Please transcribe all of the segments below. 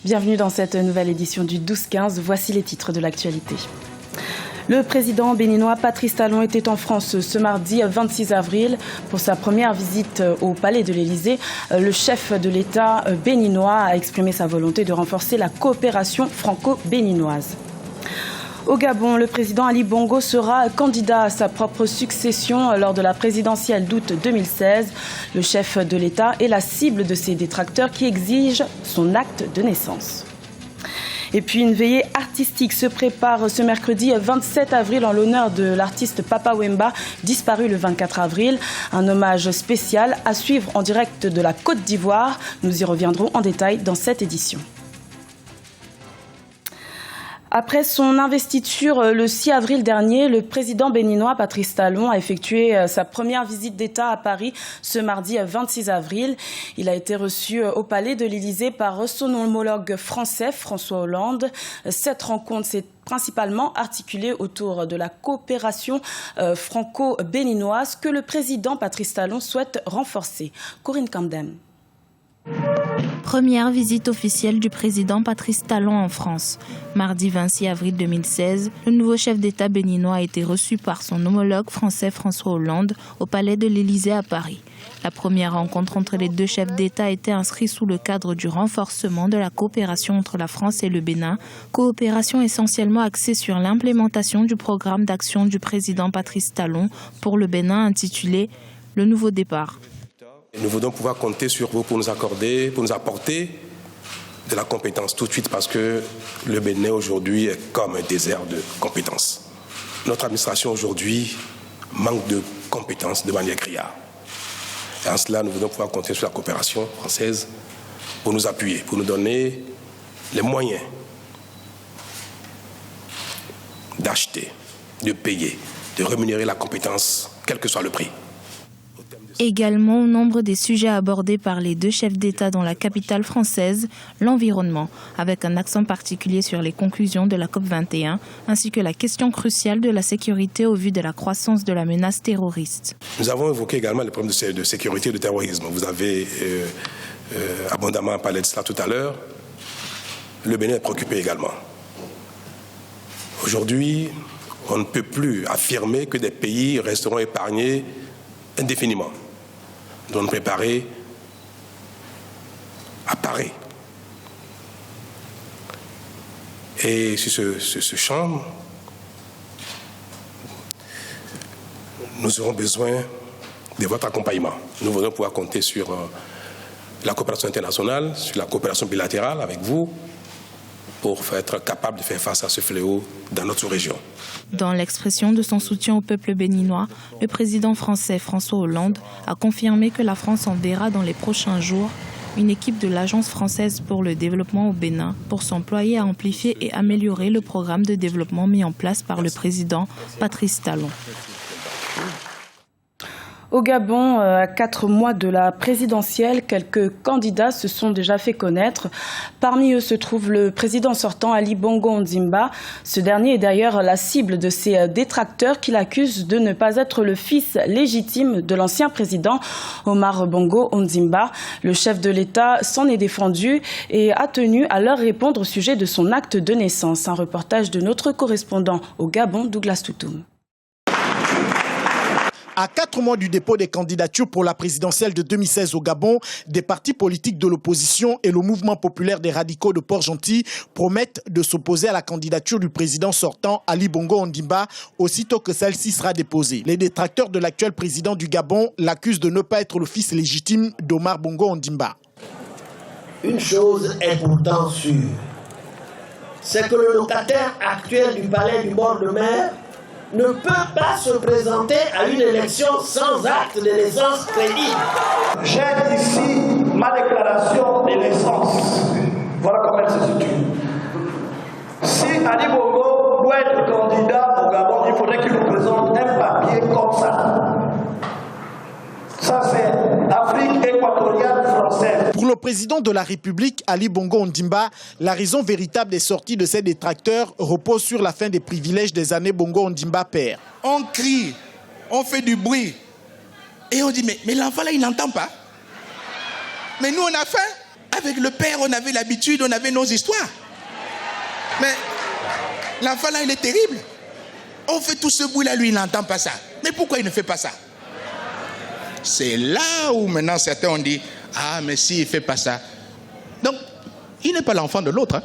Bienvenue dans cette nouvelle édition du 12-15. Voici les titres de l'actualité. Le président béninois Patrice Talon était en France ce mardi 26 avril pour sa première visite au Palais de l'Élysée. Le chef de l'État béninois a exprimé sa volonté de renforcer la coopération franco-béninoise. Au Gabon, le président Ali Bongo sera candidat à sa propre succession lors de la présidentielle d'août 2016. Le chef de l'État est la cible de ses détracteurs qui exigent son acte de naissance. Et puis une veillée artistique se prépare ce mercredi 27 avril en l'honneur de l'artiste Papa Wemba, disparu le 24 avril. Un hommage spécial à suivre en direct de la Côte d'Ivoire. Nous y reviendrons en détail dans cette édition. Après son investiture le 6 avril dernier, le président béninois Patrice Talon a effectué sa première visite d'État à Paris ce mardi 26 avril. Il a été reçu au Palais de l'Élysée par son homologue français François Hollande. Cette rencontre s'est principalement articulée autour de la coopération franco-béninoise que le président Patrice Talon souhaite renforcer. Corinne Kandem. Première visite officielle du président Patrice Talon en France. Mardi 26 avril 2016, le nouveau chef d'État béninois a été reçu par son homologue français François Hollande au Palais de l'Élysée à Paris. La première rencontre entre les deux chefs d'État était inscrite sous le cadre du renforcement de la coopération entre la France et le Bénin, coopération essentiellement axée sur l'implémentation du programme d'action du président Patrice Talon pour le Bénin intitulé « Le nouveau départ ». Nous voulons pouvoir compter sur vous pour nous apporter de la compétence tout de suite parce que le Bénin aujourd'hui est comme un désert de compétences. Notre administration aujourd'hui manque de compétences de manière criarde. Et en cela, nous voulons pouvoir compter sur la coopération française pour nous appuyer, pour nous donner les moyens d'acheter, de payer, de rémunérer la compétence, quel que soit le prix. Également au nombre des sujets abordés par les deux chefs d'État dans la capitale française, l'environnement, avec un accent particulier sur les conclusions de la COP21, ainsi que la question cruciale de la sécurité au vu de la croissance de la menace terroriste. Nous avons évoqué également les problèmes de sécurité et de terrorisme. Vous avez abondamment parlé de cela tout à l'heure. Le Bénin est préoccupé également. Aujourd'hui, on ne peut plus affirmer que des pays resteront épargnés indéfiniment. Nous devons nous préparer à parer. Et sur ce champ, nous aurons besoin de votre accompagnement. Nous voulons pouvoir compter sur la coopération internationale, sur la coopération bilatérale avec vous, pour être capable de faire face à ce fléau dans notre région. Dans l'expression de son soutien au peuple béninois, le président français François Hollande a confirmé que la France enverra dans les prochains jours une équipe de l'Agence française pour le développement au Bénin pour s'employer à amplifier et améliorer le programme de développement mis en place par le président Patrice Talon. Au Gabon, à 4 mois de la présidentielle, quelques candidats se sont déjà fait connaître. Parmi eux se trouve le président sortant Ali Bongo Ondimba. Ce dernier est d'ailleurs la cible de ses détracteurs qui l'accusent de ne pas être le fils légitime de l'ancien président Omar Bongo Ondimba. Le chef de l'État s'en est défendu et a tenu à leur répondre au sujet de son acte de naissance. Un reportage de notre correspondant au Gabon, Douglas Toutoum. À 4 mois du dépôt des candidatures pour la présidentielle de 2016 au Gabon, des partis politiques de l'opposition et le mouvement populaire des radicaux de Port-Gentil promettent de s'opposer à la candidature du président sortant Ali Bongo Ondimba aussitôt que celle-ci sera déposée. Les détracteurs de l'actuel président du Gabon l'accusent de ne pas être le fils légitime d'Omar Bongo Ondimba. Une chose est pourtant sûre, c'est que le locataire actuel du palais du bord de mer ne peut pas se présenter à une élection sans acte de naissance crédible. J'ai ici ma déclaration de naissance. Voilà comment elle se situe. Si Ali Bongo doit être candidat au Gabon, il faudrait qu'il nous présente un papier comme ça. Ça, c'est Afrique équatoriale française. Pour le président de la République, Ali Bongo Ondimba, la raison véritable des sorties de ses détracteurs repose sur la fin des privilèges des années Bongo Ondimba père. On crie, on fait du bruit. Et on dit, mais l'enfant là, il n'entend pas. Mais nous, on a faim. Avec le père, on avait l'habitude, on avait nos histoires. Mais l'enfant là, il est terrible. On fait tout ce bruit là, lui, il n'entend pas ça. Mais pourquoi il ne fait pas ça? C'est là où maintenant certains ont dit, ah, mais si, il ne fait pas ça. Donc, il n'est pas l'enfant de l'autre. Hein.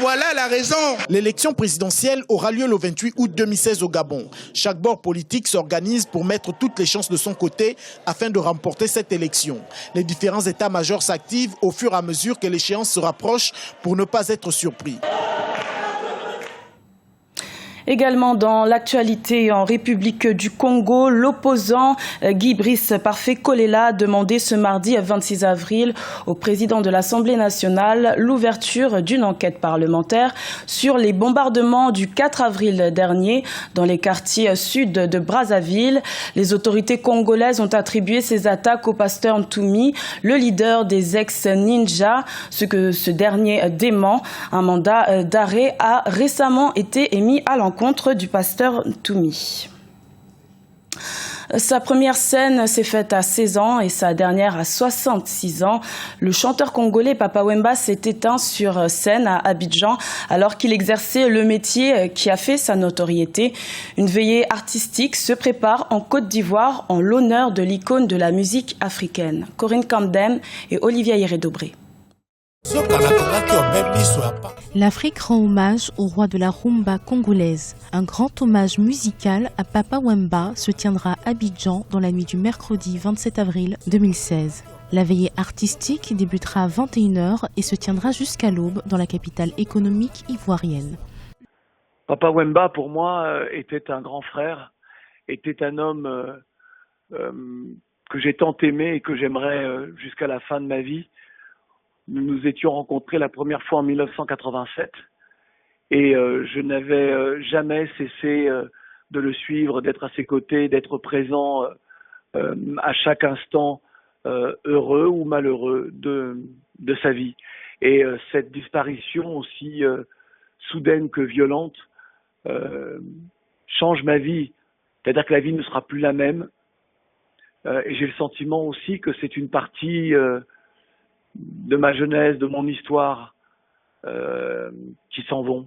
Voilà la raison. L'élection présidentielle aura lieu le 28 août 2016 au Gabon. Chaque bord politique s'organise pour mettre toutes les chances de son côté afin de remporter cette élection. Les différents états-majors s'activent au fur et à mesure que l'échéance se rapproche pour ne pas être surpris. Également dans l'actualité en République du Congo, l'opposant Guy Brice Parfait Kolela a demandé ce mardi 26 avril au président de l'Assemblée nationale l'ouverture d'une enquête parlementaire sur les bombardements du 4 avril dernier dans les quartiers sud de Brazzaville. Les autorités congolaises ont attribué ces attaques au pasteur Ntoumi, le leader des ex-ninjas, ce que ce dernier dément. Un mandat d'arrêt a récemment été émis à l'encontre du pasteur Ntoumi. Sa première scène s'est faite à 16 ans et sa dernière à 66 ans. Le chanteur congolais Papa Wemba s'est éteint sur scène à Abidjan alors qu'il exerçait le métier qui a fait sa notoriété. Une veillée artistique se prépare en Côte d'Ivoire en l'honneur de l'icône de la musique africaine. Corinne Camden et Olivia Yere-Dobré. L'Afrique rend hommage au roi de la rumba congolaise. Un grand hommage musical à Papa Wemba se tiendra à Abidjan dans la nuit du mercredi 27 avril 2016. La veillée artistique débutera à 21h et se tiendra jusqu'à l'aube dans la capitale économique ivoirienne. Papa Wemba, pour moi, était un grand frère, était un homme que j'ai tant aimé et que j'aimerais jusqu'à la fin de ma vie. Nous nous étions rencontrés la première fois en 1987 et je n'avais jamais cessé de le suivre, d'être à ses côtés, d'être présent à chaque instant heureux ou malheureux de sa vie. Et cette disparition aussi soudaine que violente change ma vie. C'est-à-dire que la vie ne sera plus la même. Et j'ai le sentiment aussi que c'est une partie de ma jeunesse, de mon histoire, qui s'en vont.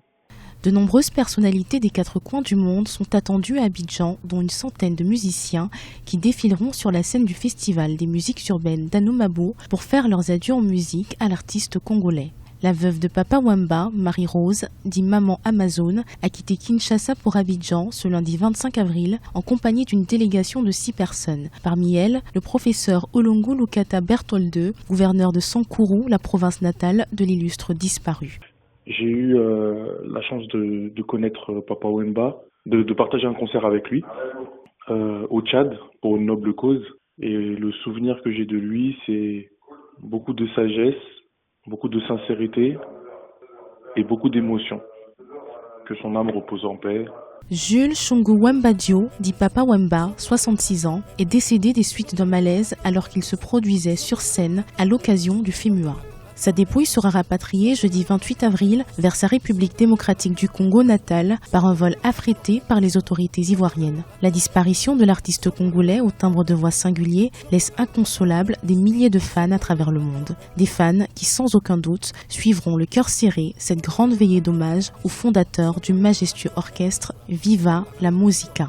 De nombreuses personnalités des quatre coins du monde sont attendues à Abidjan, dont une centaine de musiciens qui défileront sur la scène du Festival des musiques urbaines d'Anomabo pour faire leurs adieux en musique à l'artiste congolais. La veuve de Papa Wemba, Marie-Rose, dit Maman Amazon, a quitté Kinshasa pour Abidjan ce lundi 25 avril en compagnie d'une délégation de 6 personnes. Parmi elles, le professeur Olongo Lukata Bertolde, gouverneur de Sankourou, la province natale de l'illustre disparu. J'ai eu la chance de connaître Papa Wemba, de partager un concert avec lui au Tchad pour une noble cause. Et le souvenir que j'ai de lui, c'est beaucoup de sagesse, beaucoup de sincérité et beaucoup d'émotion. Que son âme repose en paix. Jules Chongo Wembadio, dit Papa Wemba, 66 ans, est décédé des suites d'un malaise alors qu'il se produisait sur scène à l'occasion du FEMUA. Sa dépouille sera rapatriée jeudi 28 avril vers sa République démocratique du Congo natale par un vol affrété par les autorités ivoiriennes. La disparition de l'artiste congolais au timbre de voix singulier laisse inconsolables des milliers de fans à travers le monde. Des fans qui, sans aucun doute, suivront le cœur serré cette grande veillée d'hommage au fondateur du majestueux orchestre Viva la Musica.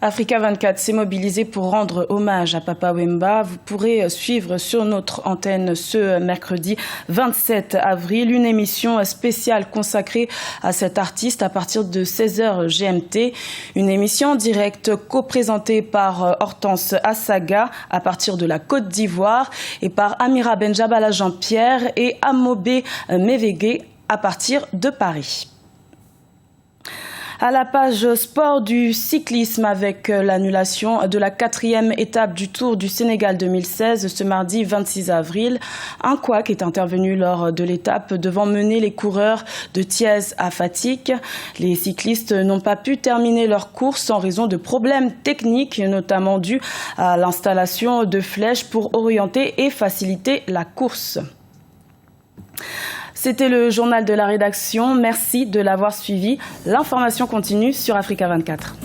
Africa 24 s'est mobilisé pour rendre hommage à Papa Wemba. Vous pourrez suivre sur notre antenne ce mercredi 27 avril une émission spéciale consacrée à cet artiste à partir de 16h GMT. Une émission directe co-présentée par Hortense Assaga à partir de la Côte d'Ivoire et par Amira Benjabala Jean-Pierre et Amobé Mévégué à partir de Paris. À la page sport du cyclisme avec l'annulation de la 4e étape du Tour du Sénégal 2016 ce mardi 26 avril. Un couac est intervenu lors de l'étape devant mener les coureurs de Thiès à Fatick. Les cyclistes n'ont pas pu terminer leur course en raison de problèmes techniques, notamment dus à l'installation de flèches pour orienter et faciliter la course. C'était le journal de la rédaction. Merci de l'avoir suivi. L'information continue sur Africa 24.